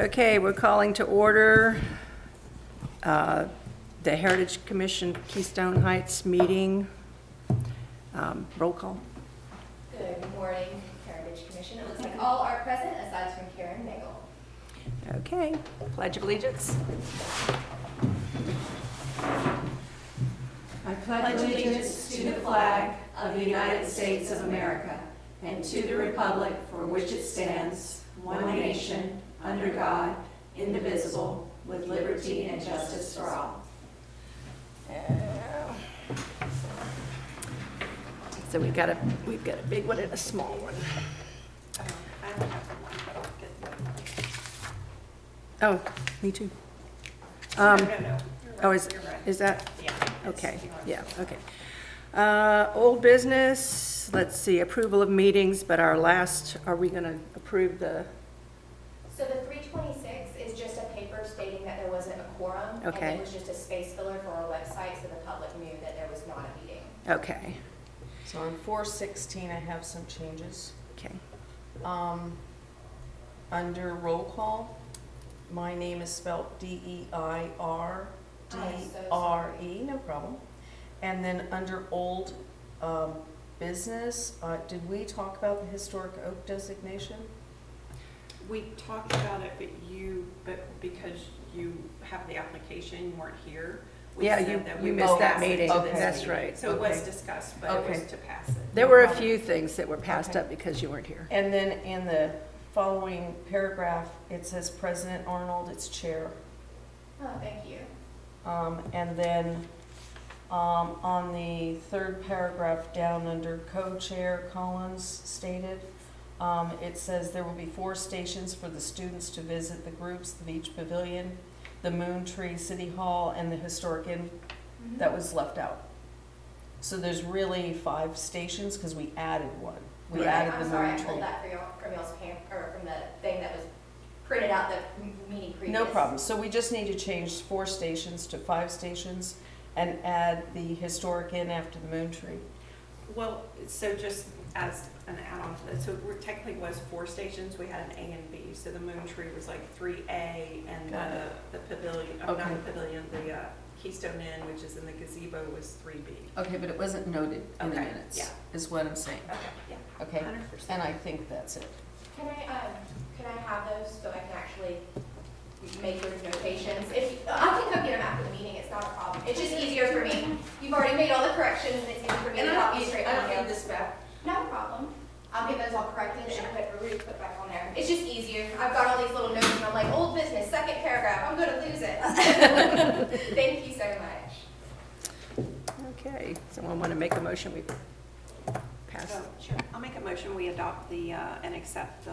Okay, we're calling to order the Heritage Commission Keystone Heights meeting. Roll call. Good morning, Heritage Commission. It looks like all are present aside from Karen Nagel. Okay, Pledge of Allegiance. I pledge allegiance to the flag of the United States of America and to the republic for which it stands, one nation, under God, indivisible, with liberty and justice for all. So we've got a big one and a small one. Oh, me too. No. Oh, is that? Yeah. Okay, yeah, okay. Old business, let's see, approval of meetings, but are we gonna approve the, So the 326 is just a paper stating that there wasn't a quorum. Okay. And it was just a space filler for our website so the public knew that there was not a meeting. okay, So on 416, I have some changes. okay. Under roll call, my name is spelled D-E-I-R-D-R-E, no problem. And then under old business, did we talk about the historic oak designation? We talked about it, but because you have the application, you weren't here. we Yeah, said that we you would missed that pass it meeting, to this that's meeting. right. So it was Okay. discussed, but it was Okay. to pass it. There were a problem. few things that were passed Okay. up because you weren't here. And then in the following paragraph, it says President Arnold, it's chair. Oh, thank you. And then on the third paragraph down under co-chair Collins stated, it says there will be 4 stations for the students to visit: the groups, the beach pavilion, the Moon Tree City Hall, and the historic inn. That was left out. So there's really 5 stations because we added one. We Right. added the I'm sorry, I Moon pulled Tree. that from y'all's or from the thing that was printed out the meeting previous. No problem. So we just need to change 4 stations to 5 stations and add the historic inn after the Moon Tree. Well, so just as an add-on to that, so it technically was 4 stations. We had an A and B. So the Moon Tree was like 3A, and Got the pavilion, Okay. not the pavilion, the Keystone Inn, which is in the gazebo, was 3B. Okay, but it wasn't noted in the Okay, minutes, yeah. is what I'm saying. Okay, yeah. Okay, 100%. and I think that's it. Can I have those so I can actually make those notations? I can come get them after the meeting, it's not a problem. It's just easier for me. You've already made all the corrections and it's easier for me to copy straight from you. this back. No problem. I'll get those all corrected and put back on there. It's just easier. I've got all these little notes and I'm like, old business, second paragraph, I'm gonna lose it. Thank you so much. Okay, someone want to make a motion? We pass. So, sure. I'll make a motion, we adopt and accept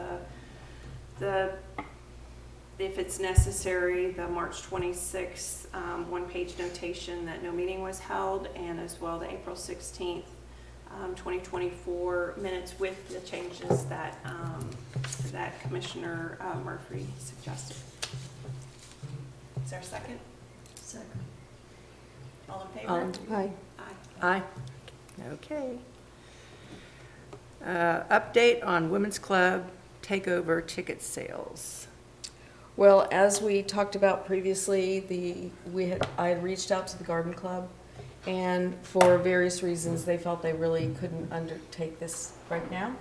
if it's necessary, the March 26th one-page notation that no meeting was held, and as well the April 16th, 2024 minutes with the changes that Commissioner Murphy suggested. Is there a second? Second. All in favor? Aye. Aye. Aye. Okay. Update on Women's Club takeover ticket sales. Well, as we talked about previously, I had reached out to the Garden Club, and for various reasons, they felt they really couldn't undertake this right now.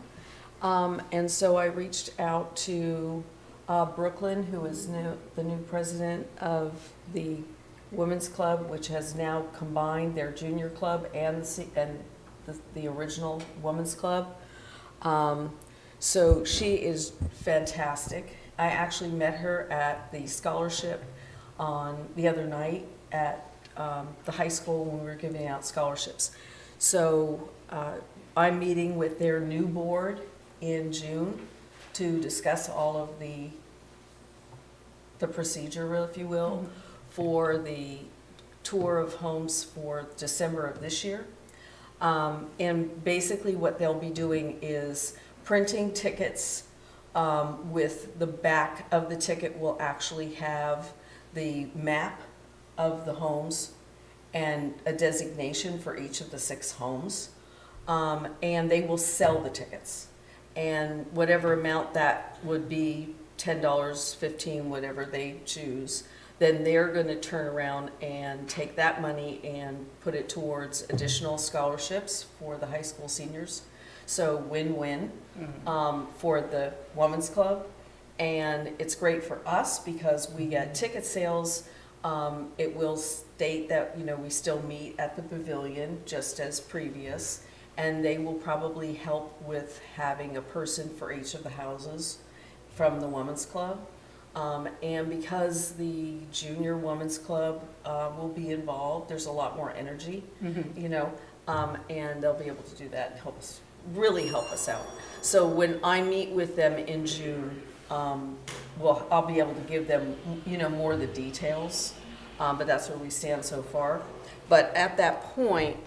And so I reached out to Brooklyn, who is the new president of the Women's Club, which has now combined their junior club and the original Women's Club. So she is fantastic. I actually met her at the scholarship the other night at the high school when we were giving out scholarships. So I'm meeting with their new board in June to discuss all of the procedure, if you will, for the tour of homes for December of this year. And basically what they'll be doing is printing tickets with the back of the ticket will actually have the map of the homes and a designation for each of the 6 homes. And they will sell the tickets. And whatever amount that would be $10, 15, whatever they choose, then they're going to turn around and take that money and put it towards additional scholarships for the high school seniors. So win-win for the Women's Club. And it's great for us because we get ticket sales. It will state that, you know, we still meet at the pavilion just as previous. And they will probably help with having a person for each of the houses from the Women's Club. And because the Junior Women's Club will be involved, there's a lot more energy, you know, and they'll be able to do that and help us, really help us out. So when I meet with them in June, well, I'll be able to give them, you know, more of the details, but that's where we stand so far. But at that point,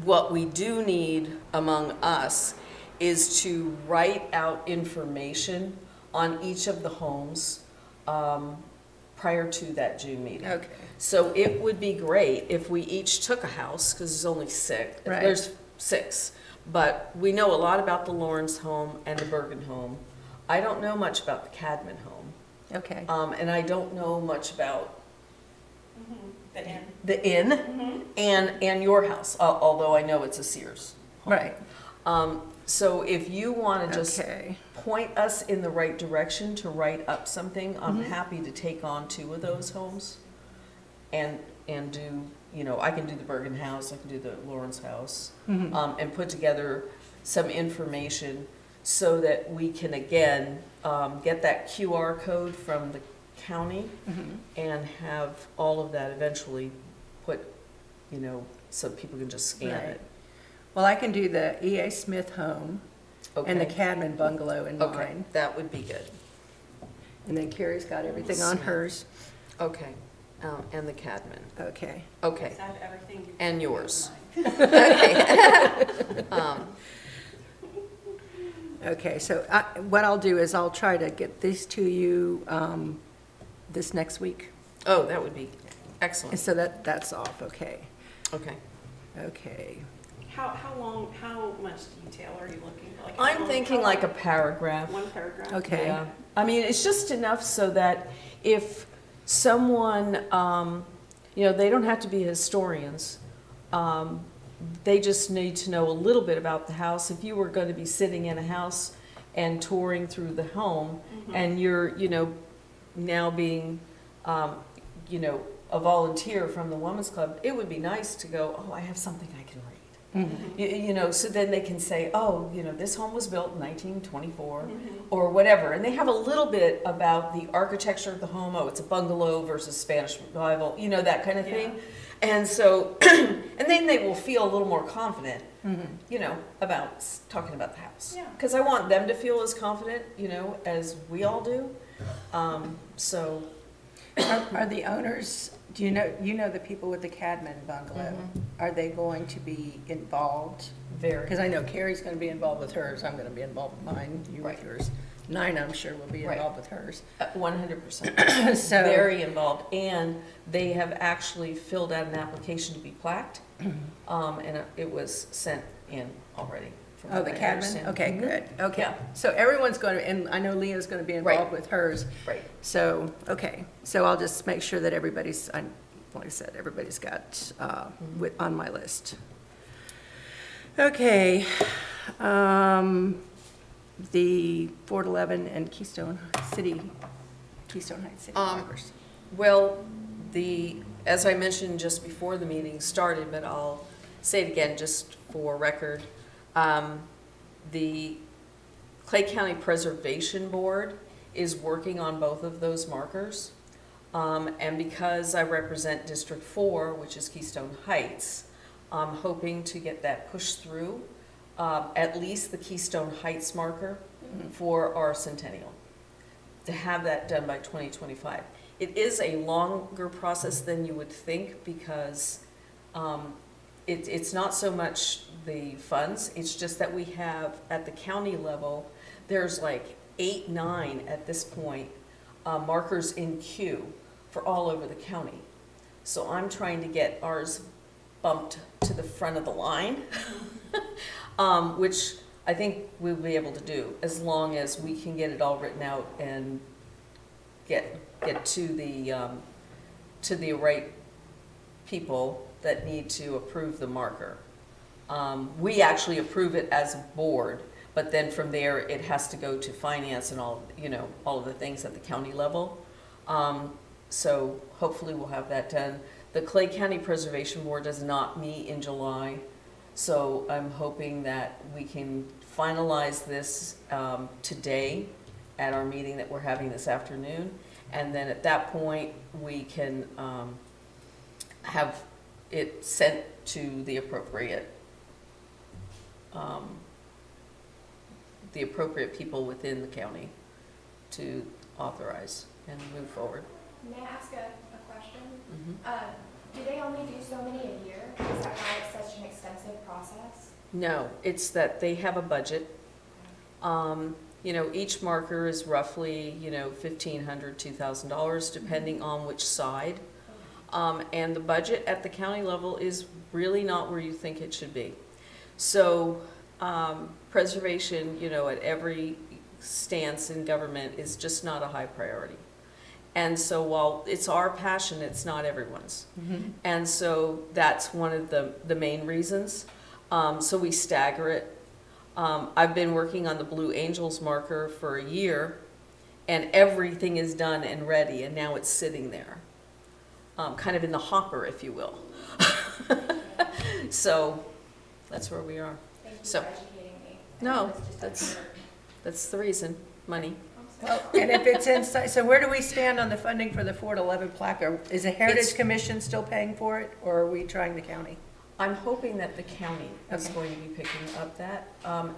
what we do need among us is to write out information on each of the homes prior to that June meeting. Okay. So it would be great if we each took a house, because there's only 6. Right. There's 6. But we know a lot about the Lawrence home and the Bergen home. I don't know much about the Cadman home. Okay. And I don't know much about The end. the inn and your house, although I know it's a Sears home. Right. So if you want to just Okay. point us in the right direction to write up something, I'm happy to take on 2 of those homes and do, you know, I can do the Bergen house, I can do the Lawrence house, and put together some information so that we can, again, get that QR code from the county and have all of that eventually put, you know, so people can just scan Right. it. Well, I can do the E.A. Smith home and the Okay. Cadman bungalow in Okay, mine. that would be good. And then Carrie's got everything on Smith. hers. Okay, and the Cadman. Okay. Okay, I have everything. and yours. Mine. Okay. Okay, so what I'll do is I'll try to get these to you this next week. Oh, that would be And excellent. so that's off, okay. Okay. Okay. How much detail are you looking for? Like, I'm thinking like a paragraph. one paragraph? Okay. Yeah. I mean, it's just enough so that if someone, you know, they don't have to be historians. They just need to know a little bit about the house. If you were going to be sitting in a house and touring through the home, and you're, you know, now being, you know, a volunteer from the Women's Club, it would be nice to go, oh, I have something I can read. You know, so then they can say, oh, you know, this home was built in 1924 or whatever. And they have a little bit about the architecture of the home. Oh, it's a bungalow versus Spanish revival, you know, that kind of thing. And so, and then they will feel a little more confident, you know, about talking about the house. Yeah. Because I want them to feel as confident, you know, as we all do. So, Are the owners, do you know the people with the Cadman bungalow? Are they going to be involved? very. Because I know Carrie's going to be involved with hers, I'm going to be involved with mine, you with Right. yours. Nina, I'm sure, will be Right. involved with hers. 100%. So, Very involved, and they have actually filled out an application to be plaqued, and it was sent in already. from oh, what the I Cadman? understand. Okay, good, okay. Yeah. So everyone's going to, and I know Leah's going to be involved with hers. Right. So, okay, so I'll just make sure that everybody's, like I said, everybody's got, on my list. Okay, the Fort 11 and Keystone Heights City Walkers. Well, as I mentioned just before the meeting started, but I'll say it again just for record, the Clay County Preservation Board is working on both of those markers. And because I represent District 4, which is Keystone Heights, I'm hoping to get that pushed through, at least the Keystone Heights marker for our centennial, to have that done by 2025. It is a longer process than you would think because it's not so much the funds, it's just that we have, at the county level, there's like 8, 9 at this point, markers in queue for all over the county. So I'm trying to get ours bumped to the front of the line, which I think we'll be able to do, as long as we can get it all written out and get to the right people that need to approve the marker. We actually approve it as a board, but then from there, it has to go to finance and all, all of the things at the county level. So hopefully we'll have that done. The Clay County Preservation Board does not meet in July, so I'm hoping that we can finalize this today at our meeting that we're having this afternoon. And then at that point, we can have it sent to the appropriate people within the county to authorize and move forward. May I ask a question? Mhm. Do they only do so many a year? Is that why it's such an extensive process? No, it's that they have a budget. Each marker is roughly, $1,500, $2,000, depending on which side. And the budget at the county level is really not where you think it should be. So, preservation, at every stance in government is just not a high priority. And so while it's our passion, it's not everyone's. Mm-hmm. And so that's one of the main reasons. So we stagger it. I've been working on the Blue Angels marker for a year, and everything is done and ready, and now it's sitting there, kind of in the hopper, if you will. So that's where we are. Thank you So- for educating me. No, It's just that's- unfair. That's the reason, money. I'm so And if it's inside, so where do we stand on the funding for the 4 to 11 plaque? Is the Heritage It's- Commission still paying for it, or are we trying the county? I'm hoping that the county is Okay. going to be picking up that.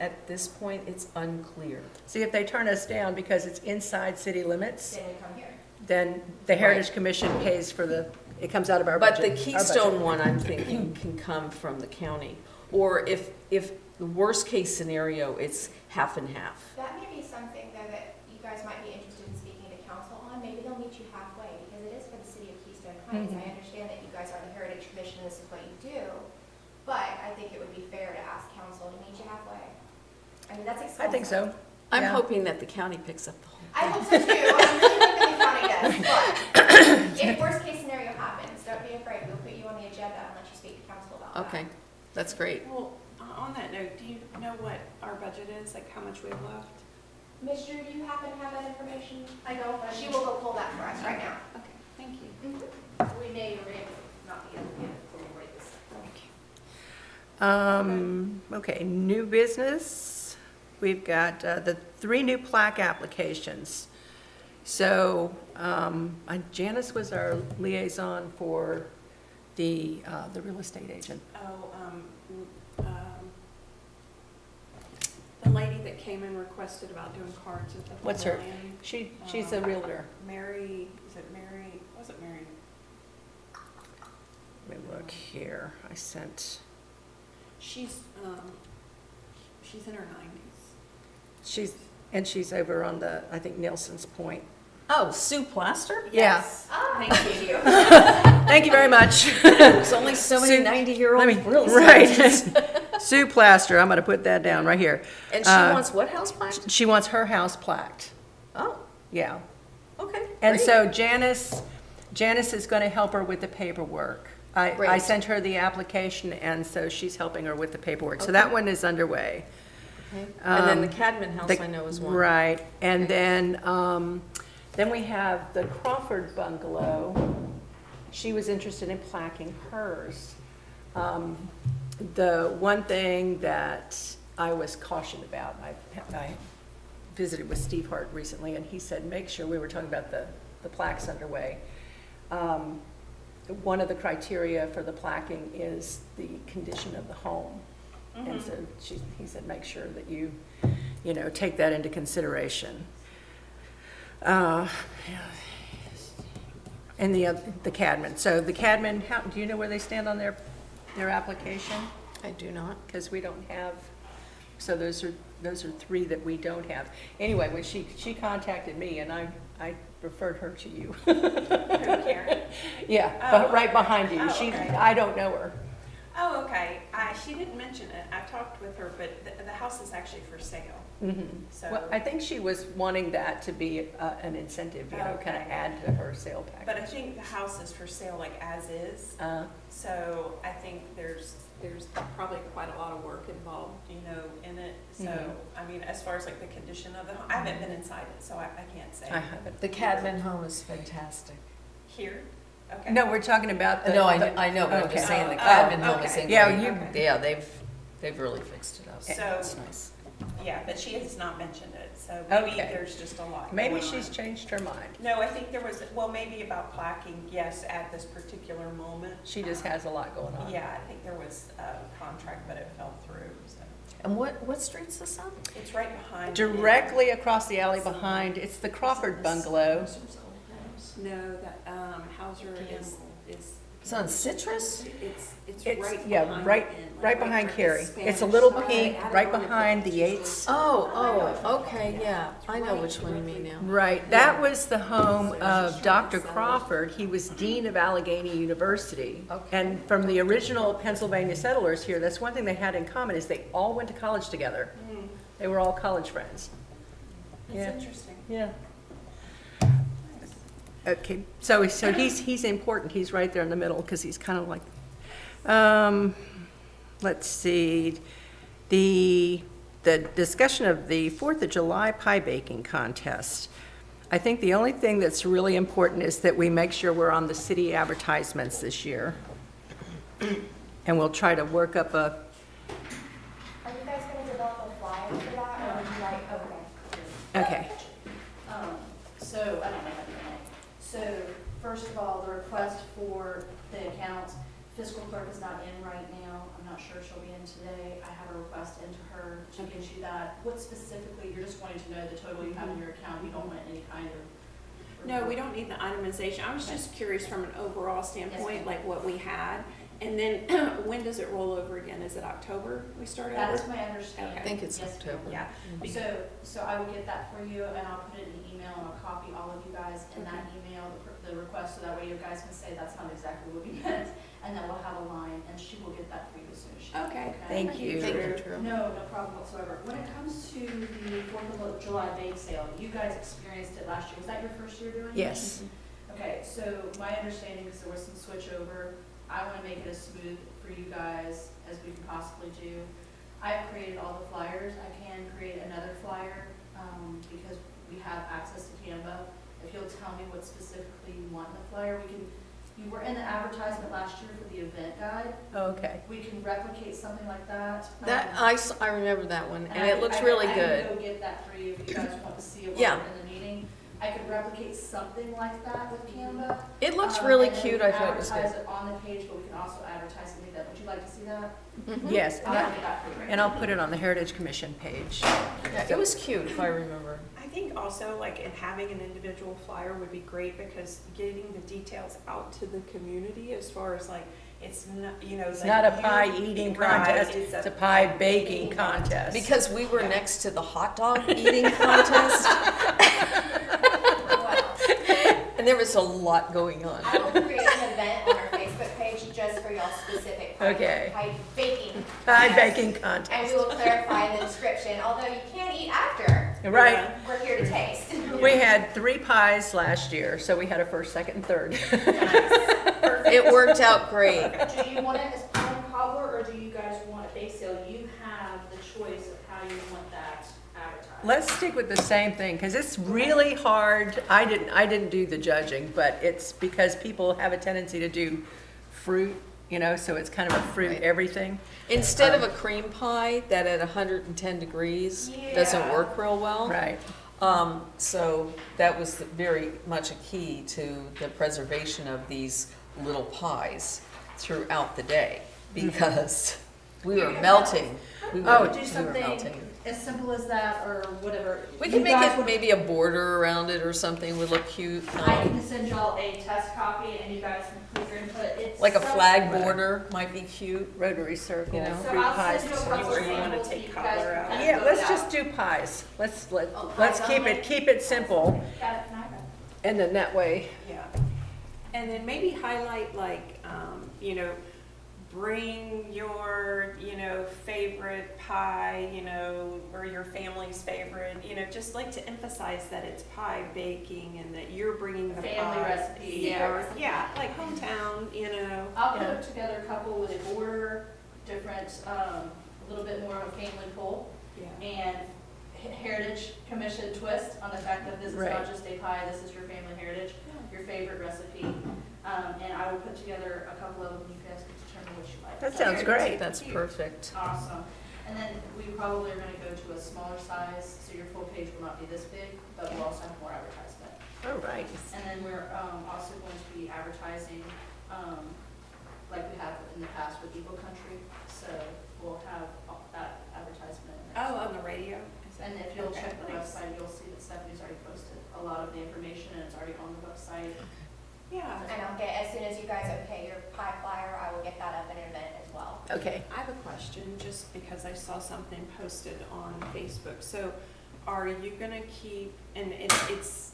At this point, it's unclear. See, if they turn us down because it's inside city limits, Then we come here. then the Heritage Commission pays for it comes out of our But budget. the our Keystone budget. one, I'm thinking, can come from the county. Or if the worst case scenario, it's half and half. That may be something though that you guys might be interested in speaking to council on. Maybe they'll meet you halfway because it is for the city of Keystone Heights. Mhm. I understand that you guys are the Heritage Commission, this is what you do. But I think it would be fair to ask council to meet you halfway. I mean, that's expensive. I think so. I'm Yeah. hoping that the county picks up the whole I thing. hope so too. I'm really hoping the county does. But if worst case scenario happens, don't be afraid. We'll put you on the agenda and let you speak to council about that. Okay, that's great. Well, on that note, do you know what our budget is, like how much we have left? Ms. Drew, do you happen to have that information? I don't, but She will go pull that for us right now. Okay, thank you. we may or may not be able to get it before we break this. Okay, new business. We've got the 3 new plaque applications. So Janice was our liaison for the real estate agent. Oh, the lady that came and requested about doing cards at the What's her- pavilion. She's a realtor. Mary, is it Mary, was it Mary? Let me look here. I sent, She's in her 90s. she's over on I think Nelson's Point. Oh, Sue Plaster? Yeah. Ah, Thank you. Thank you very much. There's only so many Sue- 90-year-old Let me- real right. estate agents. Sue Plaster, I'm going to put that down right here. And she wants what house plaque? She wants her house plaqued. Oh, Yeah. okay. And great. so Janice is going to help her with the paperwork. I Great. sent her the application, and so she's helping her with the paperwork. So Okay. that one is underway. Okay. And then the um, Cadman house, The- I know, is one. Right. And Okay. then we have the Crawford bungalow. She was interested in plaquing hers. The one thing that I was cautioned about, I visited with Steve Hart recently, and he said, make sure, we were talking about the plaques underway. One of the criteria for the plaquing is the condition of the home. And so he said, make sure that you take that into consideration. And the Cadman. So the Cadman, do you know where they stand on their application? I do not. Because we don't have, so those are 3 that we don't have. Anyway, when she contacted me, and I referred her to you. Karen? Yeah, Oh, right behind you. Oh, She, okay. I don't know her. Oh, okay. she didn't mention it. I talked with her, but the house is actually for sale. Mhm. So, Well, I think she was wanting that to be an incentive, you know, kind of Okay. add to her sale but I package. think the house is for sale like as is. Uh, So I think there's probably quite a lot of work involved, you know, in it. So, Mhm. I mean, as far as like the condition of the home, I haven't been inside it, so I can't say. I haven't. The Cadman home is fantastic. Here? Okay. No, we're talking about the. No, the- I know, but I'm just okay. saying the Oh, Cadman home is okay. in Yeah, great- you- Yeah, they've really fixed it up. So- It's nice. Yeah, but she has not mentioned it, so maybe Okay. there's just a lot Maybe going she's on. changed her mind. No, I think there was, well, maybe about plaquing, yes, at this particular moment. She just has a lot going on. Yeah, I think there was a contract, but it fell through, so. And what street's this on? It's right behind. Directly across the alley behind, it's the Crawford bungalow. No, that, Hauser is, It's on Citrus? it's It's, right yeah, behind. right, like right behind where Carrie. the It's a Spanish little side. pink, I don't right know if behind the pictures Yates. Oh, okay, yeah. I know which one you mean now. Right, that was the home of Dr. Crawford. He was dean of Allegheny University. Okay. And from the original Pennsylvania settlers here, that's one thing they had in common, is they all went to college together. Mm, They were all college friends. Yeah. It's interesting. Yeah. Okay, so he's important, he's right there in the middle, because he's kind of like, let's see, the discussion of the 4th of July pie baking contest. I think the only thing that's really important is that we make sure we're on the city advertisements this year. And we'll try to work up a, Are you guys gonna develop a flyer for that, or would you like, okay. okay, So, I don't know how to do it. So, first of all, the request for the account, fiscal clerk is not in right now. I'm not sure if she'll be in today. I have a request into her to get you that. What specifically, you're just wanting to know the total you have in your account, you don't want any kind of. No, we don't need the itemization. I was just curious from an overall standpoint, ma'am. like what we had. And then when does it roll over again? Is it October we start That over? is my understanding. Okay. I think it's Yes, ma'am. October. Yeah. So I will get that for you, and I'll put it in an email, and I'll copy all of you guys in that email, the request, so that way you guys can say that's not exactly what we meant, and then we'll have a line, and she will get that for you as soon as she can. Okay. Thank you. Thank you, Drew. No, no problem whatsoever. When it comes to the 4th of July bake sale, you guys experienced it last year. Was that your first year doing it? yes. Okay, so my understanding is there was some switch over. I want to make it as smooth for you guys as we can possibly do. I've created all the flyers. I can create another flyer because we have access to Canva. If you'll tell me what specifically you want in the flyer, we can, you were in the advertisement last year for the event guide. Okay, We can replicate something like that. That, I remember that one, and I- it looks I- really I good. can go get that for you if you guys want to see it Yeah. while we're in the meeting. I could replicate something like that with Canva. It looks really and then cute, I thought it was good. Advertise it on the page, but we can also advertise it like that. Would you like to see that? yes, I'll get that for you. and I'll put it on the Heritage Commission page. Yeah, it was cute, if I remember. I think also like in having an individual flyer would be great because getting the details out to the community as far as like, it's not, you know. It's like not a you- pie eating Right, contest, it's a pie baking contest. Because we were next to the hot dog eating contest, Wow. and there was a lot going on. I will create an event on our Facebook page just for y'all specific Okay. pie baking. Pie contest. baking And we contest. will clarify in the description, although you can eat after, Right, we're here to taste. we had 3 pies last year, so we had a first, second, and third. It worked out great. Do you want it as pie and cobbler, or do you guys want a bake sale? You have the choice of how you want that advertised. Let's stick with the same thing, because it's really hard. I didn't do the judging, but it's because people have a tendency to do fruit, you know, so it's kind of a fruit Right. everything. Instead of a cream pie that at 110 degrees doesn't Yeah. work real well. Right, So that was very much a key to the preservation of these little pies throughout the day, because we were melting. We Oh, were Do we were something melting. as simple as that, or whatever. We You can make guys it would- maybe a border around it or something, would look cute. I can send y'all a test copy, and you guys can put your input. It's Like a so- flag border might be cute. Rotary circle, You know. So fruit I'll pies. send you a You couple where you wanna samples, take you guys color can out. kind of Yeah, go let's out. just do pies. Let's Oh, pies keep it simple, Got it, can I have it? and then that way, Yeah. And then maybe highlight like, you know, bring your, you favorite pie, you know, or your family's favorite, you know, just like to emphasize that it's pie baking and that you're bringing the Family pie. recipe. Yeah, or, yeah, like hometown, you know. I'll put together a couple with a border, different, a little bit more of a family pull, Yeah. and Heritage Commission twist on the fact that this is Right. not just a pie, this is your family heritage, your favorite recipe. And I will put together a couple of them, you guys can determine which you like. That sounds great. That's perfect. Awesome. And then we probably are gonna go to a smaller size, so your full page will not be this big, but we'll also have more advertisement. All right. And then we're also going to be advertising, like we have in the past with Eagle Country, so we'll have that advertisement in there. Oh, on the radio? Is that- And if you'll okay, check the nice. website, you'll see that Stephanie's already posted a lot of the information, and it's already on the website. Yeah. And I'll get, as soon as you guys okay your pie flyer, I will get that up in a minute as well. Okay. I have a question, just because I saw something posted on Facebook. So are you gonna keep, and it's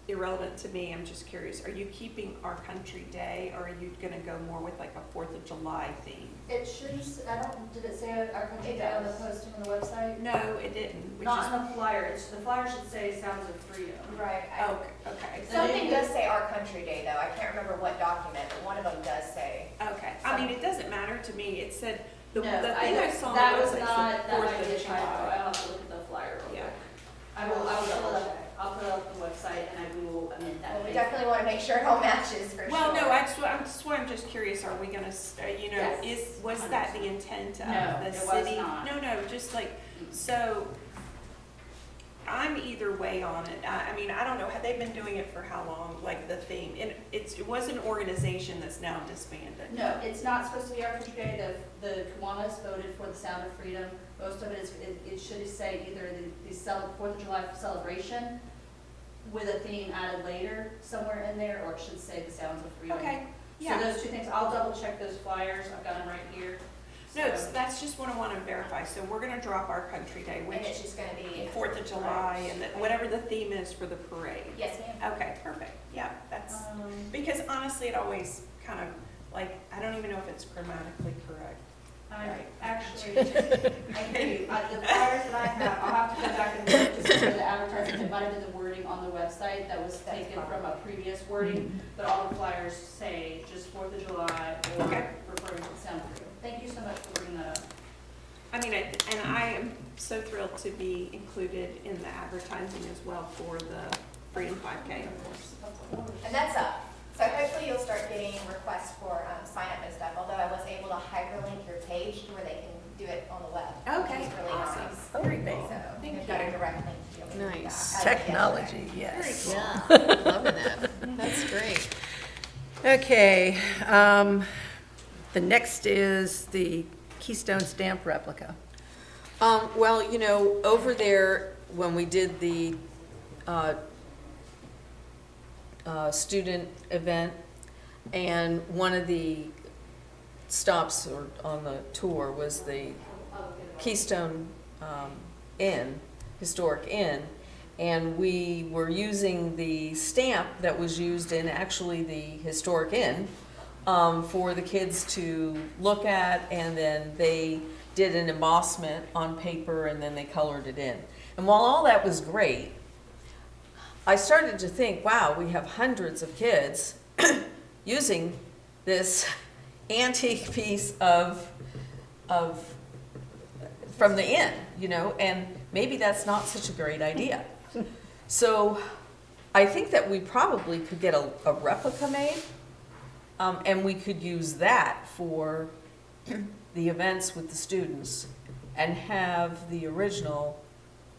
irrelevant to me, I'm just curious, are you keeping Our Country Day, or are you gonna go more with like a 4th of July theme? It should, I don't, did it say our country It day on the does. posting on the website? No, it didn't. We Not just- on the flyer, the flyer should say Sounds of Freedom. Right. Oh, okay, Something does say Our Country Day, though. I can't remember what document, but one of them does say. okay. I mean, it doesn't matter to me. It said, the No, thing I saw on the that was website not, said that 4th might of be a typo, July. I'll have to look at the flyer real Yeah. quick. I will pull it up, I'll put it up on the website and we will amend that. Well, we date. definitely want to make sure it all matches for sure. Well, no, I'm just curious, are we gonna, you know, Yes. was that the intent of No, the it was city? not. No, just like, so, I'm either way on it. I mean, I don't know, have they been doing it for how long, like the theme? And it was an organization that's now disbanded. No, it's not supposed to be Our Country Day, the Kiwanis voted for the Sound of Freedom. Most of it is, it should say either the 4th of July celebration with a theme added later somewhere in there, or it should say the Sounds of Freedom. Okay, So yeah. those two things, I'll double check those flyers, I've got them right here. No, So- that's just what I want to verify. So we're gonna drop Our Country Day, And which it's just going to be. 4th of July, and whatever the theme is for the parade. Yes, ma'am. Okay, perfect. Yeah, that's, because honestly, it always kind of, like, I don't even know if it's grammatically correct. I Right. actually, I hear you. The flyers that I have, I'll have to go back and look to see where the advertising, it might have been the wording on the website that was That's taken fine. from a previous wording, but all the flyers say just 4th of July or Okay. referring to the Sound of Freedom. Thank you so much for bringing that up. I mean, and I am so thrilled to be included in the advertising as well for the Freedom 5K. And that's up. So hopefully you'll start getting requests for sign up and stuff, although I was able to hyperlink your page to where they can do it on the web. Okay, Which is really awesome. nice. Very Very cool. So Thank you've got a you. direct link to be able to do that. Nice. as of yesterday. Technology, yes. Yeah, loving it. That's great. Okay, the next is the Keystone stamp replica. Well, you know, over there, when we did the student event, and one of the stops on the tour was the Keystone Inn, Historic Inn, and we were using the stamp that was used in actually the Historic Inn for the kids to look at, and then they did an embossment on paper, and then they colored it in. And while all that was great, I started to think, wow, we have hundreds of kids using this antique piece from the inn, you know, and maybe that's not such a great idea. So I think that we probably could get a replica made, and we could use that for the events with the students and have the original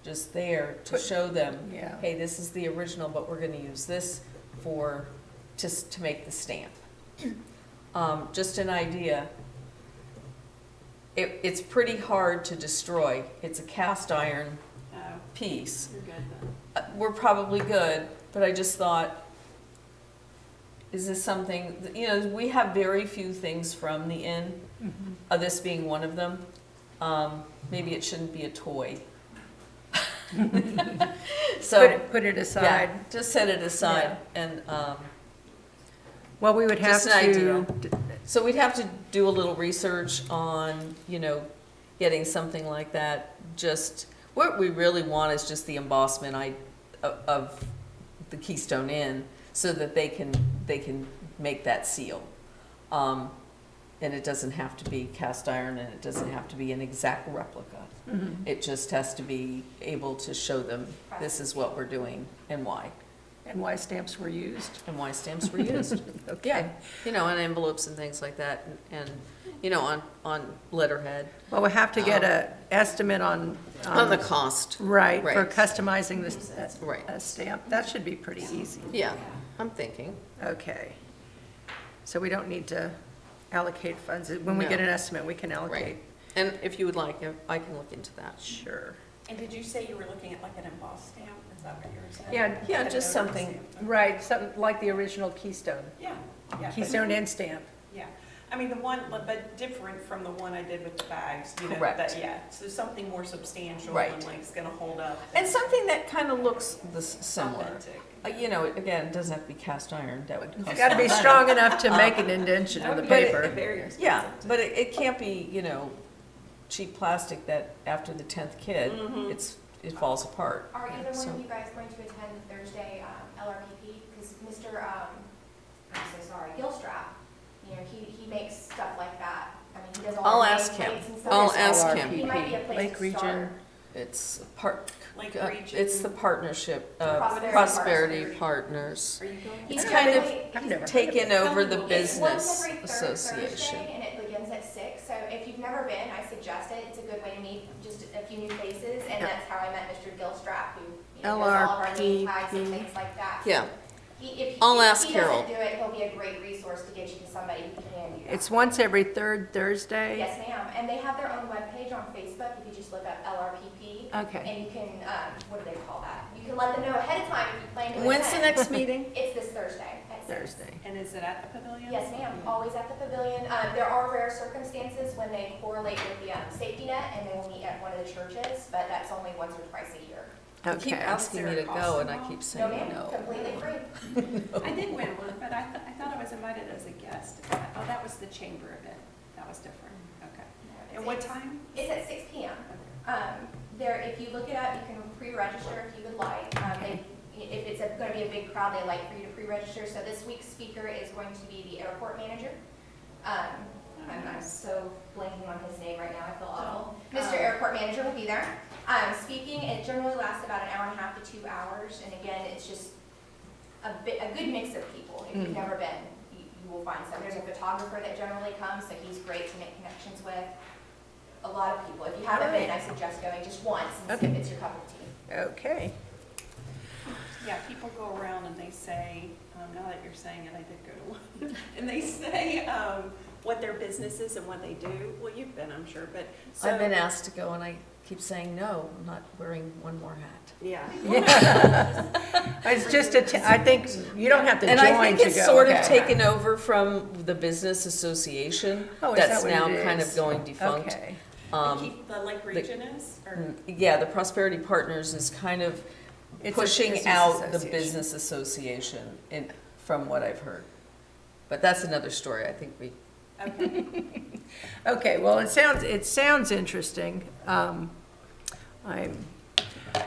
just there to show them, Yeah. hey, this is the original, but we're gonna use this to make the stamp. Just an idea. It's pretty hard to destroy. It's a cast iron Oh, piece. you're good then. We're probably good, but I just thought, is this something, you know, we have very few things from the inn, this being one of them. Maybe it shouldn't be a toy. So, Put it yeah, aside. just set it aside and, Well, we would have Just an to, so we'd have to do a little research on, you know, getting something like that. Just, what we really want is just the embossment of the Keystone Inn, so that they can make that seal. And it doesn't have to be cast iron, and it doesn't have to be an exact replica. It just has to be able to show them, this is what we're doing and why. And why stamps were used. And why stamps were used. Okay. Yeah, you know, and envelopes and things like that, and, you know, on letterhead. Well, we'll have to get a estimate on. On the cost. Right, for Right. customizing this, Right. a stamp. That should be pretty easy. Yeah, I'm thinking. Okay. So we don't need to allocate funds. When we No. get an estimate, we can allocate. Right. And if you would like, I can look into that. Sure. And did you say you were looking at like an embossed stamp? Is that what you were saying? Yeah, yeah, Like a just notary something. stamp? Right, something like the original Keystone. Yeah, yeah. Keystone Inn stamp. Yeah, I mean, the one, but different from the one I did with the bags, you know, Correct. that, yeah, so something more substantial Right. and like it's gonna hold up. And something that kind of looks similar. Authentic. You know, again, it doesn't have to be cast iron, that would cost. It's got to be strong enough to make an indention in the That would be paper. very expensive. Yeah, but it can't be, you know, cheap plastic that after the 10th kid, Mhm. it falls apart. Are either one So- of you guys going to attend Thursday LRPP? Because Mr., I'm so sorry, Gilstrap, you know, he makes stuff like that. I mean, he does all I'll the ask nameplates him. and stuff. I'll So ask LRPP. him. He might be a place Lake to Region. start. It's Like it's the partnership, Prosperity Prosperity Partners. Are you going? He's Yeah, kind of they- I've never heard of taken it. over the It's business once every third association. Thursday, and it begins at 6. So if you've never been, I suggest it. It's a good way to meet just a few new faces, and Yeah. that's how I met Mr. Gilstrap, who, you know, does all of our name tags and LRPP. things like that. Yeah, If I'll if ask he Harold. doesn't do it, he'll be a great resource to get you to somebody who can do that. It's once every third Thursday? Yes, ma'am. And they have their own webpage on Facebook, if you just look up LRPP. Okay. And you can, what do they call that? You can let them know ahead of time if you plan to attend. when's the next meeting? It's this Thursday at 6. Thursday. And is it at the pavilion? Yes, ma'am, always at the pavilion. There are rare circumstances when they correlate with the safety net, and they will meet at one of the churches, but that's only once or twice a year. You keep Okay. asking me to go, and I keep No, saying ma'am, no. completely free. I did win one, but I thought I was invited as a guest. Oh, that was the chamber event. That was different. Okay. And what time? It's at 6 PM. There, if you look it up, you can pre-register if you would like. If it's going to be a big crowd, they like for you to pre-register. So this week's speaker is going to be the airport manager. I'm so blanking on his name right now, I feel awful. Mr. Airport Manager will be there. Speaking, it generally lasts about an hour and a half to 2 hours, and again, it's just a good mix of people. If you've never been, you will find some. There's a photographer that generally comes, so he's great to make connections with. A lot of people. If you haven't been, I suggest going just once and see if it's your cup of tea. Okay. Yeah, people go around and they say, now that you're saying it, I did go to one, and they say what their business is and what they do. Well, you've been, I'm sure, but so. I've been asked to go, and I keep saying no, I'm not wearing one more hat. Yeah. It's just I think you don't have to join And to go. I think it's sort of Okay. taken over from the business association. Oh, is that That's what now it kind is? of going defunct. Okay. Keep the Lake Region is, or? Yeah, the Prosperity Partners is kind of It's a pushing business out the association. business association, from what I've heard. But that's another story, I think we, Okay. Okay, well, it sounds interesting. I'm, I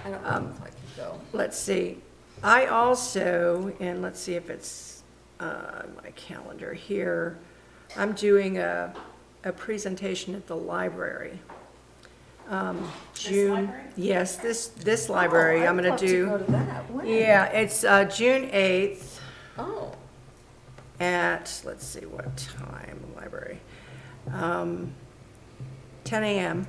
don't know if I can go. let's see. I also, and let's see if it's my calendar here, I'm doing a presentation at the library. June. library? Yes, this library, I'm gonna do. Oh, I'd love to go to that. When? Yeah, it's June 8th Oh, at, let's see what time, library, 10 a.m.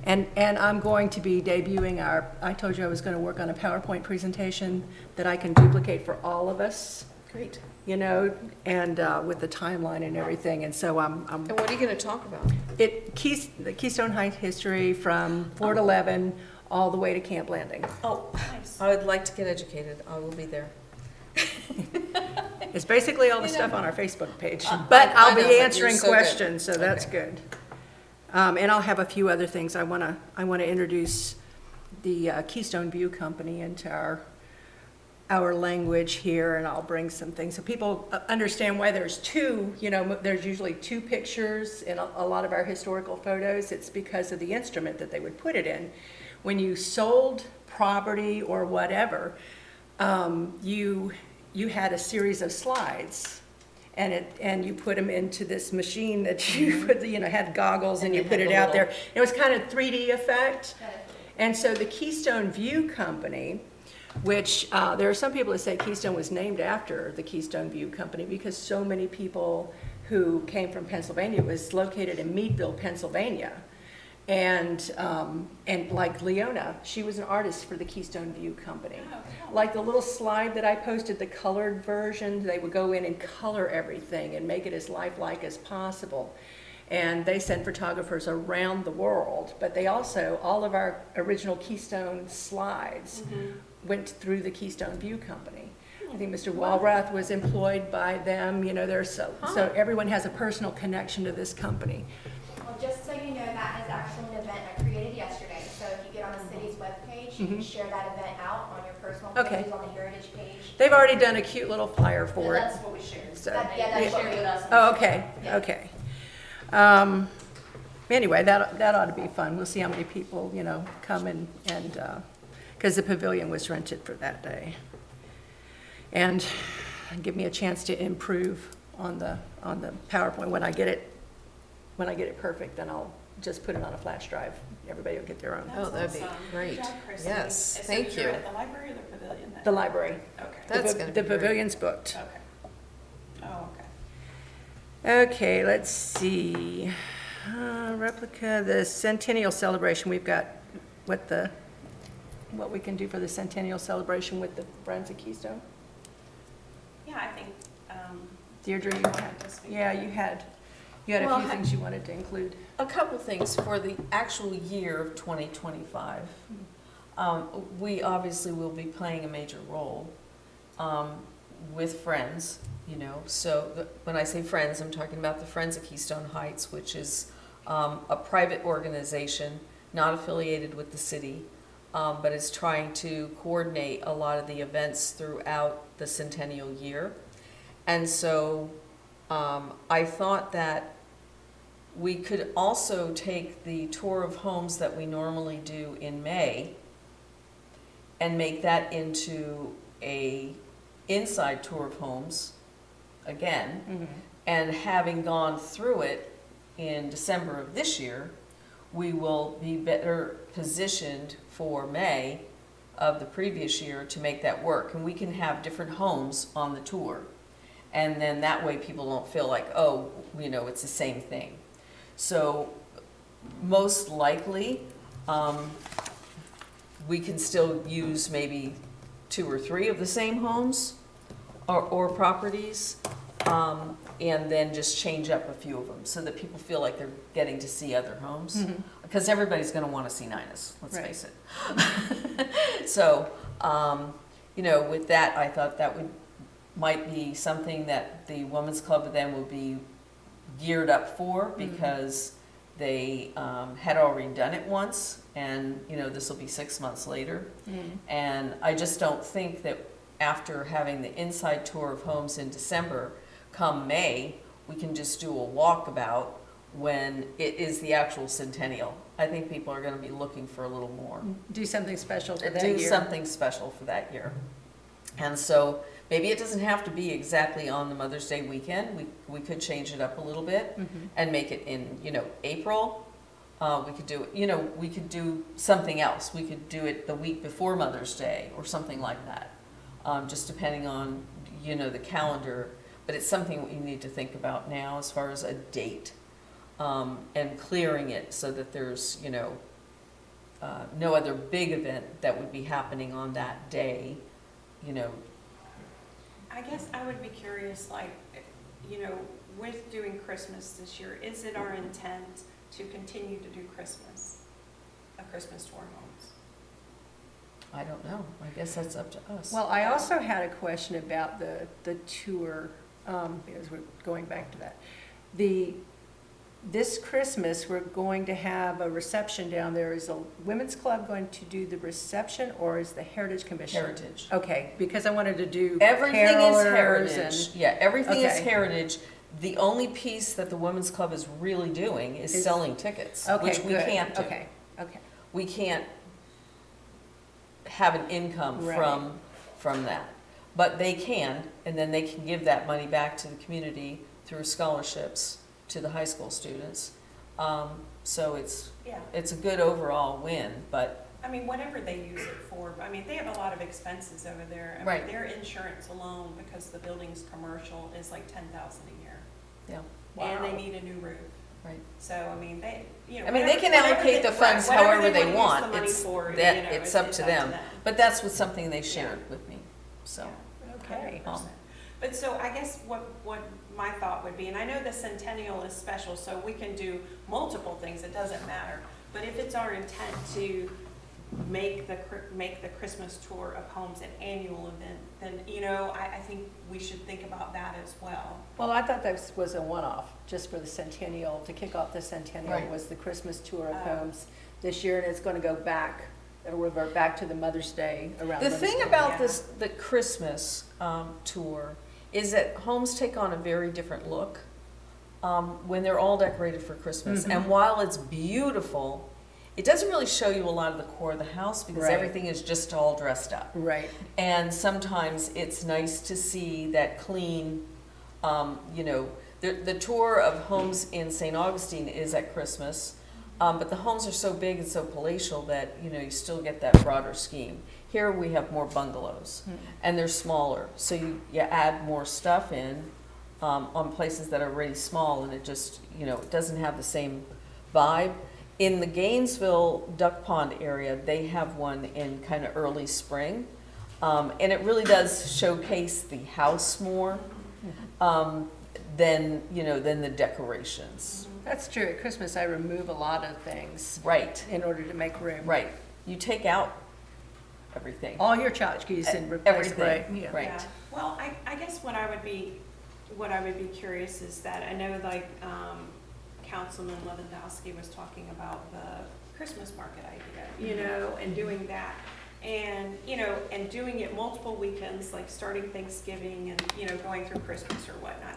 And I'm going to be debuting I told you I was going to work on a PowerPoint presentation that I can duplicate for all of us, great. you know, and with the timeline and everything. And so I'm And what are you going to talk about? the Keystone Heights history from Fort 11 all the way to Camp Landing. Oh, Nice. I would like to get educated. I will be there. It's basically all the stuff on our Facebook page, I but know, I'll but be you're answering so good. questions, so that's Okay. good. And I'll have a few other things. I want to introduce the Keystone View Company into our language here, and I'll bring some things so people understand why there's two, there's usually two pictures in a lot of our historical photos. It's because of the instrument that they would put it in. When you sold property or whatever, you had a series of slides, and you put them into this machine that you put, had goggles, and you put it out there. It was kind of 3D effect. And so the Keystone View Company, which there are some people that say Keystone was named after the Keystone View Company because so many people who came from Pennsylvania, it was located in Meadville, Pennsylvania. And like Leona, she was an artist for the Keystone View Company. Like the little slide that I posted, the colored version, they would go in and color everything and make it as lifelike as possible. And they sent photographers around the world, but they also, all of our original Keystone slides went through the Keystone View Company. I think Mr. Walrath was employed by them, so everyone has a personal connection to this company. Well, just so you know, that is actually an event I created yesterday. So if you get on the city's webpage, you can share that event out on your personal Okay. pages, on the Heritage page. They've already done a cute little flyer for it. That's what we shared. So, They shared with us. oh, okay, okay. Anyway, that ought to be fun. We'll see how many people, come and because the pavilion was rented for that day. And give me a chance to improve on the PowerPoint. When I get it perfect, then I'll just put it on a flash drive. Everybody will get their own. Oh, that'd be awesome. great. Good job, Chrissy. Yes, So thank you're you. at the library or the pavilion then? The library. Okay. That's The gonna the be great. pavilion's booked. Okay. Oh, okay. Okay, let's see. Replica, the centennial celebration, we've got what we can do for the centennial celebration with the Friends of Keystone. Yeah, I think, Deirdre, you wanted to speak. you had a Well, few things you wanted to include. A couple things for the actual year of 2025. We obviously will be playing a major role with Friends, So when I say Friends, I'm talking about the Friends of Keystone Heights, which is a private organization not affiliated with the city, but is trying to coordinate a lot of the events throughout the centennial year. And so I thought that we could also take the tour of homes that we normally do in May and make that into a inside tour of homes again. And having gone through it in December of this year, we will be better positioned for May of the previous year to make that work. And we can have different homes on the tour. And then that way people don't feel like, oh, it's the same thing. So most likely, we can still use maybe 2 or 3 of the same homes or properties, and then just change up a few of them so that people feel like they're getting to see other homes. Because everybody's going to want to see Nina's, let's Right. face it. So, with that, I thought that might be something that the Women's Club then will be geared up for, because they had already done it once, and this will be 6 months later. And I just don't think that after having the inside tour of homes in December, come May, we can just do a walkabout when it is the actual centennial. I think people are going to be looking for a little more. Do something special for that Do year. something special for that year. And so maybe it doesn't have to be exactly on the Mother's Day weekend. We could change it up a little bit and make it in, April. We could do it, we could do something else. We could do it the week before Mother's Day or something like that. Just depending on, the calendar. But it's something we need to think about now as far as a date, and clearing it so that there's, no other big event that would be happening on that day, I guess I would be curious, with doing Christmas this year, is it our intent to continue to do a Christmas tour homes? I don't know. I guess that's up to us. Well, I also had a question about the tour, because we're going back to that. this Christmas, we're going to have a reception down there. Is the Women's Club going to do the reception, or is the Heritage Commission? Heritage. Okay, because I wanted to do Everything is carolers heritage. and- Yeah, everything is Okay. heritage. The only piece that the Women's Club is really doing is selling tickets, Okay, which we good. can't do. Okay, okay. We can't have an income Right. from that. But they can, and then they can give that money back to the community through scholarships to the high school students. So Yeah, it's a good overall win, but I mean, whatever they use it for, I mean, they have a lot of expenses over there. I mean, Right. their insurance alone, because the building's commercial, is like 10,000 a year. yeah, And they Wow. need a new roof. right. So, I mean, they, you know. I mean, they can whatever allocate they- the funds right, whatever however they wanna use want. the money It's for, you that- know, it's up to them. But that's was something they shared with me, so. Okay. 100%. But so I guess what my thought would be, and I know the centennial is special, so we can do multiple things, it doesn't matter. But if it's our intent to make the Christmas tour of homes an annual event, then, you know, I think we should think about that as well. Well, I thought this was a one-off, just for the centennial, to kick off the centennial Right. was the Christmas tour of Oh. homes this year, and it's gonna go back, it'll revert back to the Mother's Day around The Mother's thing Day. about Yeah. the Christmas tour is that homes take on a very different look when they're all decorated for Christmas. Mhm. And while it's beautiful, it doesn't really show you a lot of the core of the house because Right. everything is just all dressed up. Right, And sometimes it's nice to see that clean, you know, the tour of homes in St. Augustine is at Christmas, but the homes are so big and so palatial that, you know, you still get that broader scheme. Here we have more bungalows, and they're smaller, so you add more stuff in on places that are already small, and it just, you know, it doesn't have the same vibe. In the Gainesville Duck Pond area, they have one in kind of early spring, and it really does showcase the house more than, you know, than the decorations. that's true, at Christmas I remove a lot of things Right, in order to make room. right. You take out everything. All your tchotchkes and replace, Everything, right? Yeah. right. Yeah. Well, I guess what I would be curious is that I know like Councilman Lewandowski was talking about the Christmas market idea, you know, and doing that. And, you know, and doing it multiple weekends, like starting Thanksgiving and, you know, going through Christmas or whatnot.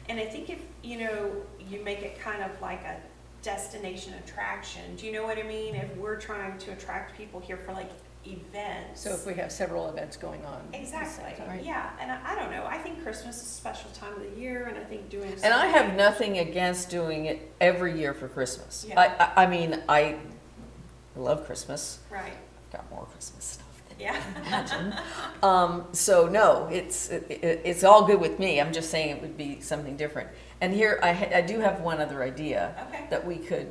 And I think if, you know, you make it kind of like a destination attraction, do you know what I mean? If we're trying to attract people here for like events. So if we have several events going on. at the same Exactly, time. yeah, and I don't know, I think Christmas is a special time of the year, and I think doing something. And I have nothing against doing it every year for Christmas. Yeah. I mean, I love Christmas. Right, Got more Christmas stuff than yeah. you can imagine. So no, it's all good with me. I'm just saying it would be something different. And here, I do have one other idea Okay, that we could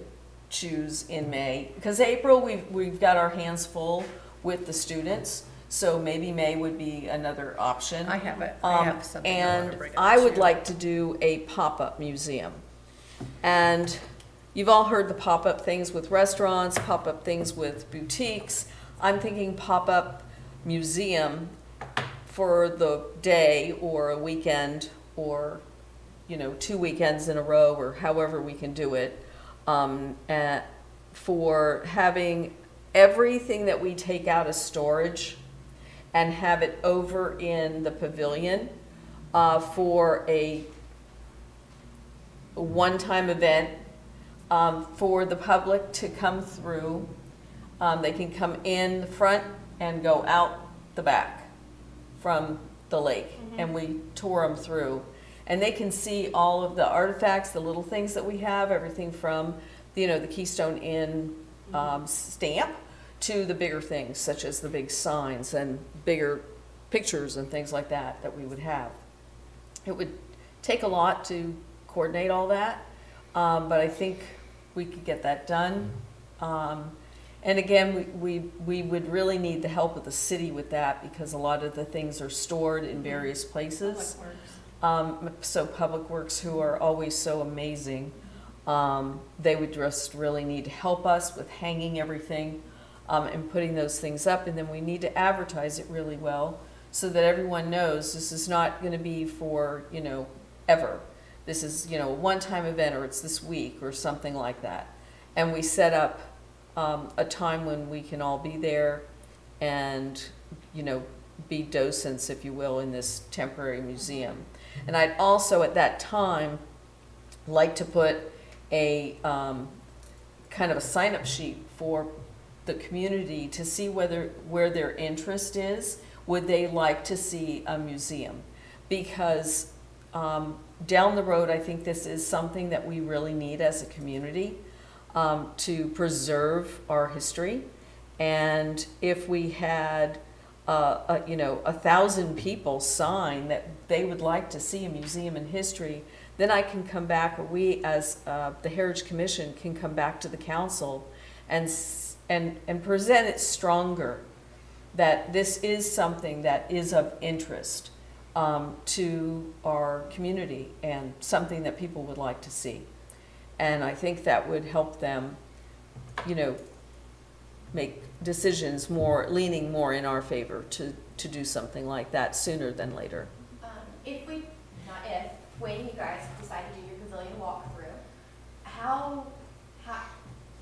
choose in May. Because April, we've got our hands full with the students. So maybe May would be another option. I have it, I have something I want to And bring up. I would too. like to do a pop-up museum. And you've all heard the pop-up things with restaurants, pop-up things with boutiques. I'm thinking pop-up museum for the day or a weekend or, you know, 2 weekends in a row or however we can do it. For having everything that we take out of storage and have it over in the pavilion for a one-time event for the public to come through. They can come in the front and go out the back from the lake, and we tour them through. And they can see all of the artifacts, the little things that we have, everything from, you know, the Keystone Inn stamp to the bigger things, such as the big signs and bigger pictures and things like that that we would have. It would take a lot to coordinate all that, but I think we could get that done. And again, we would really need the help of the city with that because a lot of the things are stored in various places. Public Works. So Public Works, who are always so amazing, they would just really need to help us with hanging everything and putting those things up. And then we need to advertise it really well so that everyone knows this is not going to be for, you know, ever. this is, a one-time event, or it's this week, or something like that. And we set up a time when we can all be there and, be docents, if you will, in this temporary museum. And I'd also, at that time, like to put a kind of a sign-up sheet for the community to see where their interest is. Would they like to see a museum? Because down the road, I think this is something that we really need as a community, to preserve our history. And if we had 1,000 people sign that they would like to see a museum in history, then I can come back, or we as the Heritage Commission can come back to the council and present it stronger, that this is something that is of interest to our community and something that people would like to see. And I think that would help them, make decisions leaning more in our favor to do something like that sooner than later. When you guys decide to do your pavilion walkthrough,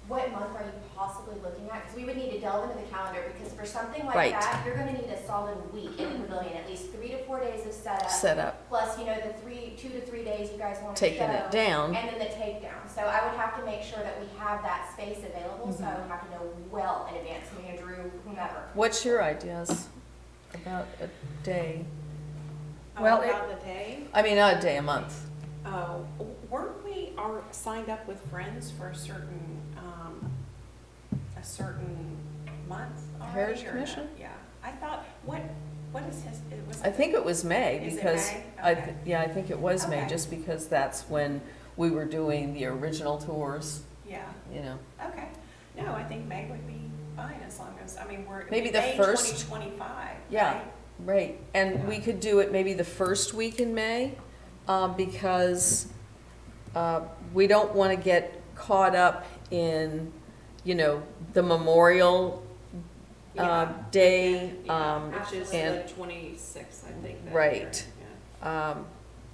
what month are you possibly looking at? Because we would need to delve into the calendar, because for something like Right. that, you're gonna need a solid week in the pavilion, at least 3 to 4 days of setup. Setup, Plus, the 2 to 3 days you guys want to taking show, it down. and then the takedown. So I would have to make sure that we have that space available, so I would have to know well in advance, me or Drew, whomever. What's your ideas about a day? Well, About the day? I mean, not a day, a month. Oh, weren't we signed up with Friends for a certain month already? Heritage or no? Commission? Yeah, I thought, what is his, it was. I think it was May, Is it because, May? Okay. I think it was May, Okay. just because that's when we were doing the original tours, Yeah, okay. No, I think May would be fine, as long as, Maybe the May first- 2025, Yeah. right? Right, and we could do it maybe the first week in May, because we don't want to get caught up in, the Memorial Yeah. Day, Yeah, which is and- the 26th, I think. that Right. year, yeah. but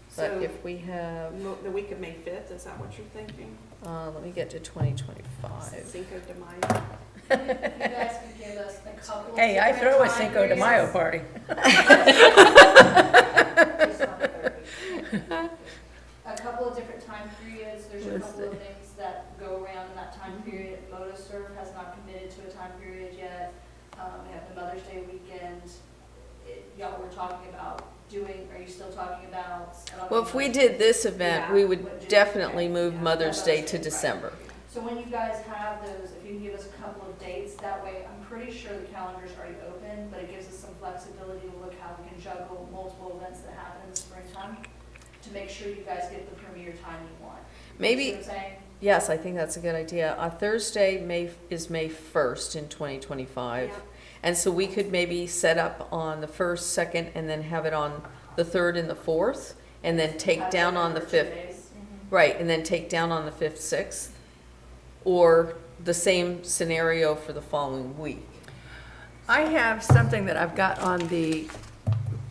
So, if we have, the week of May 5th, is that what you're thinking? let me get to 2025. Cinco de Mayo? You guys can give us a couple of Hey, I different throw a time Cinco de Mayo periods. party. A couple of different time periods, there's a Let's couple of see. things that go around in that time period. MotoSurf has not committed to a time period yet. We have the Mother's Day weekend. Y'all were talking about are you still talking about? I don't Well, know if we did this event, we Yeah. would definitely move Yeah. Mother's Day to Right. December. So when you guys have those, if you can give us a couple of dates, that way, I'm pretty sure the calendar's already open, but it gives us some flexibility to look how we can juggle multiple events that happen in the springtime to make sure you guys get the premier time you want. Maybe, See what I'm saying? yes, I think that's a good idea. Thursday is May 1st in 2025. Yeah. And so we could maybe set up on the 1st, 2nd, and then have it on the 3rd and the 4th, and then take Have down that on the for 2 5th. days. Right, and then take down on the 5th, 6th, or the same scenario for the following week. I have something that I've got on the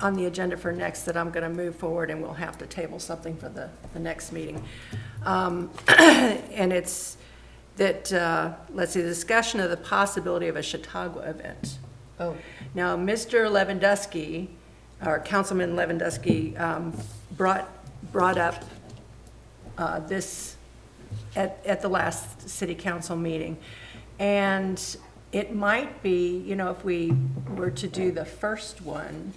agenda for next that I'm going to move forward, and we'll have to table something for the next meeting. And it's that, let's see, the discussion of the possibility of a Chautauqua event. Oh, Now, Mr. Lewandowski, or Councilman Lewandowski, brought up this at the last city council meeting. And it might be, if we were to do the first one,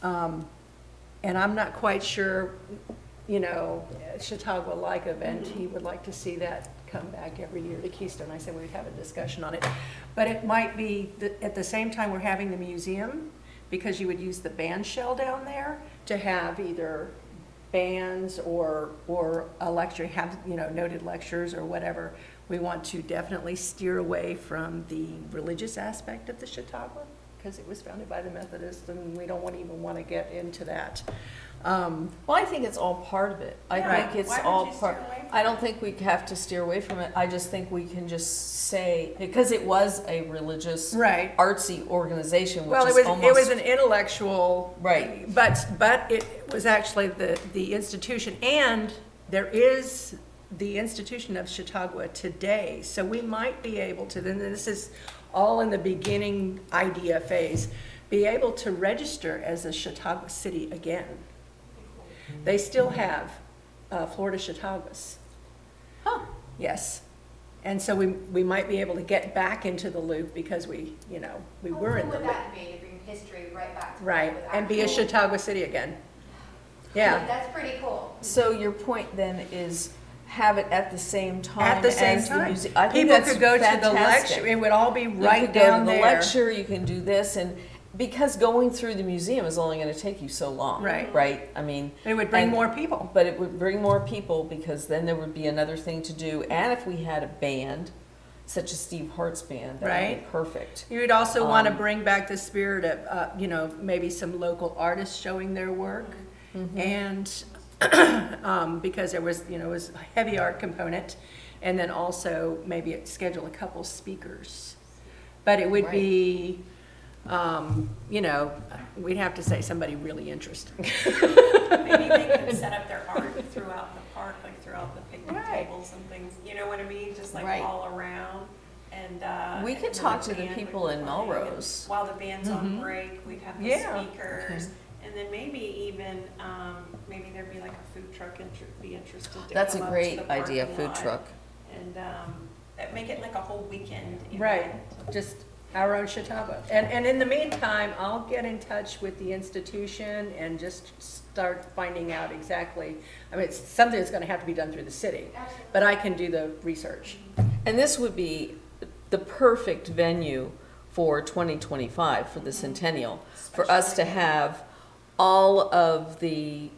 and I'm not quite sure, Chautauqua-like event, he would like to see that come back every year to Keystone. I said we'd have a discussion on it. But it might be, at the same time we're having the museum, because you would use the band shell down there to have either bands or a lecture, have, noted lectures or whatever. We want to definitely steer away from the religious aspect of the Chautauqua, because it was founded by the Methodists, and we don't even want to get into that. Well, I think it's all part of it. I Right. think it's Why would all you steer part. away from I don't think we have to steer away from it. I just think we can just say, because it was a religious, Right. artsy organization, which Well, is it was almost. an intellectual. Right. But it was actually the institution, and there is the institution of Chautauqua today. So we might be able to, then this is all in the beginning idea phase, be able to register as a Chautauqua city again. They still have Florida Chautauquas. Huh. Yes. And so we might be able to get back into the loop because we were in the Hopefully loop. with that be to bring history right back to life Right, with and be a actual- Chautauqua city again. Yeah, That's pretty cool. So your point then is have it at the same time at the same as the time. museum. I think People that's could go to the fantastic. lecture, it would all be You right could go down to the there. lecture, you can do this, and because going through the museum is only going to take you so long. Right. Right? I mean. It would bring and- more people. But it would bring more people because then there would be another thing to do. And if we had a band, such as Steve Hart's band, that would be Right. perfect. You would also want to Um, bring back the spirit of, maybe some local artists showing their work. Mm-hmm. And because there was, it was a heavy art component. And then also maybe schedule a couple speakers. But it would Right. be, we'd have to say somebody really interesting. Maybe they could set up their art throughout the park, like throughout the picnic Right. tables and things, you know what I mean? Just like Right. all around. And, We could and then talk to the band people would in play, and Melrose. While the band's on Mhm. break, we'd have the Yeah. speakers. And then maybe even, maybe there'd be like a food truck be interested to That's a come up to great the idea, parking food lot. truck. And, make it like a whole weekend event. Right, just our own Chautauqua. And in the meantime, I'll get in touch with the institution and just start finding out exactly, it's something that's gonna have to be done through the city, Absolutely. but I can do the research. And this would be the perfect venue for 2025, for the centennial, for us to have all of the,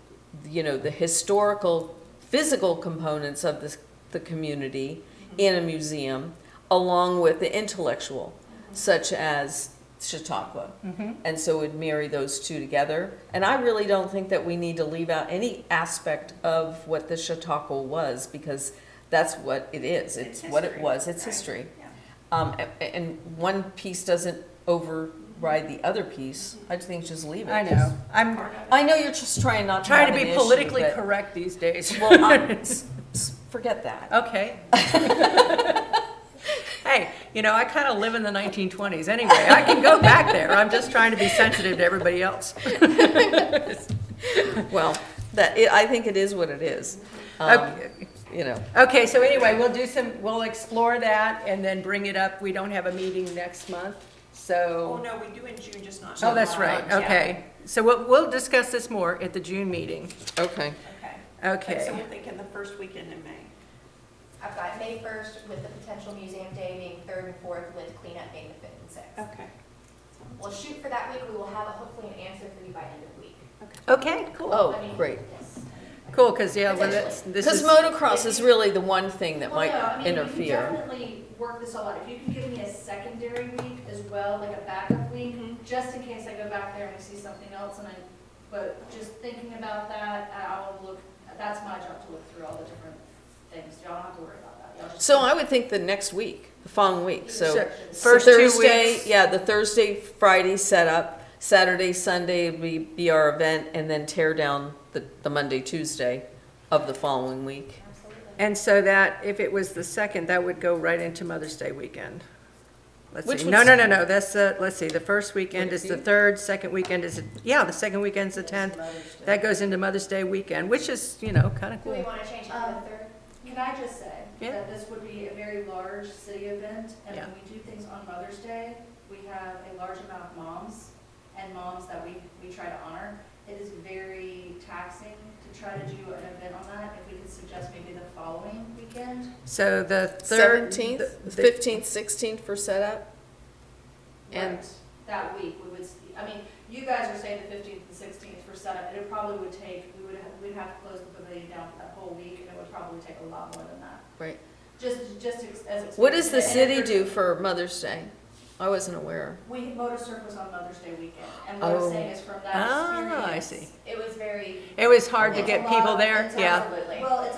the historical, physical components of the community in a museum, along with the intellectual, such as Chautauqua. And so it'd marry those two together. And I really don't think that we need to leave out any aspect of what the Chautauqua was, because that's what it is. It's what it history, was. It's right. history. Yeah. And one piece doesn't override the other piece. I just think just leave it. I know, I'm Part of it. I know you're just trying not to trying have to an be issue, politically but- correct these days. Well, forget that. Okay. Hey, I kind of live in the 1920s anyway. I can go back there. I'm just trying to be sensitive to everybody else. Well, I think it is what it is. Okay. Okay. So anyway, we'll explore that and then bring it up. We don't have a meeting next month, Oh, so. no, we do in June, just not. Oh, that's right, July. okay. So we'll discuss this more at the June meeting. Okay. Yeah. Okay. Okay. So we're thinking the first weekend in May. I've got May 1st with the potential museum day being 3rd and 4th with cleanup being the 5th and 6th. Okay. We'll shoot for that week. We will have hopefully an answer for you by end of week. Okay, cool. Oh, I mean, great. yes. Cool, because, this Because is, motocross is really the one thing that Well, might no, I mean, We interfere. can definitely work this all out. If you can give me a secondary week as well, like a backup week, just in case I go back there and I see something else but just thinking about that, I will look, that's my job to look through all the different things. Y'all don't have to worry about that. Y'all just- So I would think the next week, the following week. So Sure. so First 2 Thursday, weeks. yeah, the Thursday, Friday setup, Saturday, Sunday would be our event, and then tear down the Monday, Tuesday of the following week. Absolutely. and so that, if it was the 2nd, that would go right into Mother's Day weekend. Let's Which see, would no, that's, let's see, the first weekend Would it is the be? 3rd, second weekend is, the second weekend's the 10th. That goes into Mother's Day weekend, which is, kind of Do we cool. want to change it to Um, the 3rd? Can I just say Yeah. that this would be a very large city event, and Yeah. when we do things on Mother's Day, we have a large amount of moms and moms that we try to honor. It is very taxing to try to do an event on that. If we could suggest maybe the following weekend. So the 3rd. 17th, the- 15th, 16th for setup? And- Right, that week, you guys are saying the 15th and 16th for setup, it probably would take, we'd have to close the pavilion down for that whole week, and it would probably take a lot more than that. Right. Just as. What does the and if city there's- do for Mother's Day? I wasn't aware. Motor Surf was on Mother's Day weekend, and what I'm saying is from that Ah, experience. I see. It was very, It was hard to It's get a lot people of- there, it's yeah. absolutely. Well, it's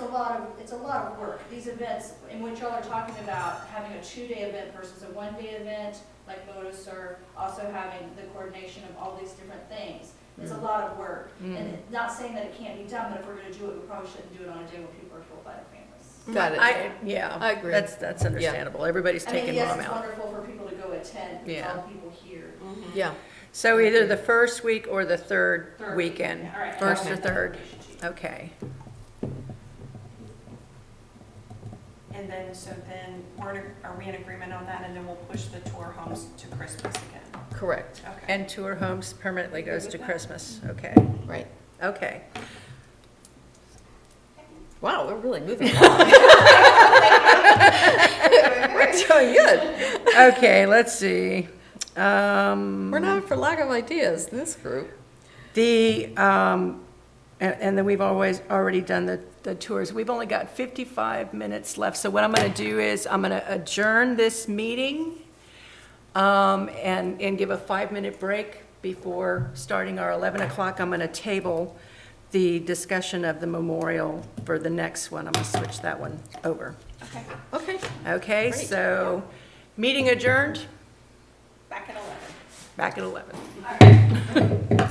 a lot of work. These events, in which y'all are talking about having a 2-day event versus a 1-day event, like Moto Surf, also having the coordination of all these different things. It's a lot of work. And not saying that it can't be done, but if we're gonna do it, we probably shouldn't do it on a day when people are full by their families. Got it. Yeah. I agree. That's understandable. Everybody's I mean, taking yes, mom it's out. wonderful for people to go attend, because Yeah. all the people here. Yeah, So either the first week or the third Third weekend, Yeah, all right. first or Okay. third. Okay. And then, so then, are we in agreement on that, and then we'll push the tour homes to Christmas again? correct, Okay. And tour homes permanently goes Good to with that? Christmas. Okay, right. okay. Wow, we're really moving along. We're doing good. Okay, let's see. We're not for lack of ideas, this group. And then we've already done the tours. We've only got 55 minutes left, so what I'm gonna do is, I'm gonna adjourn this meeting, and give a 5-minute break before starting our 11 o'clock. I'm gonna table the discussion of the memorial for the next one. I'm gonna switch that one over. Okay, Okay, Okay, Great. so, meeting adjourned, back at 11. back at 11.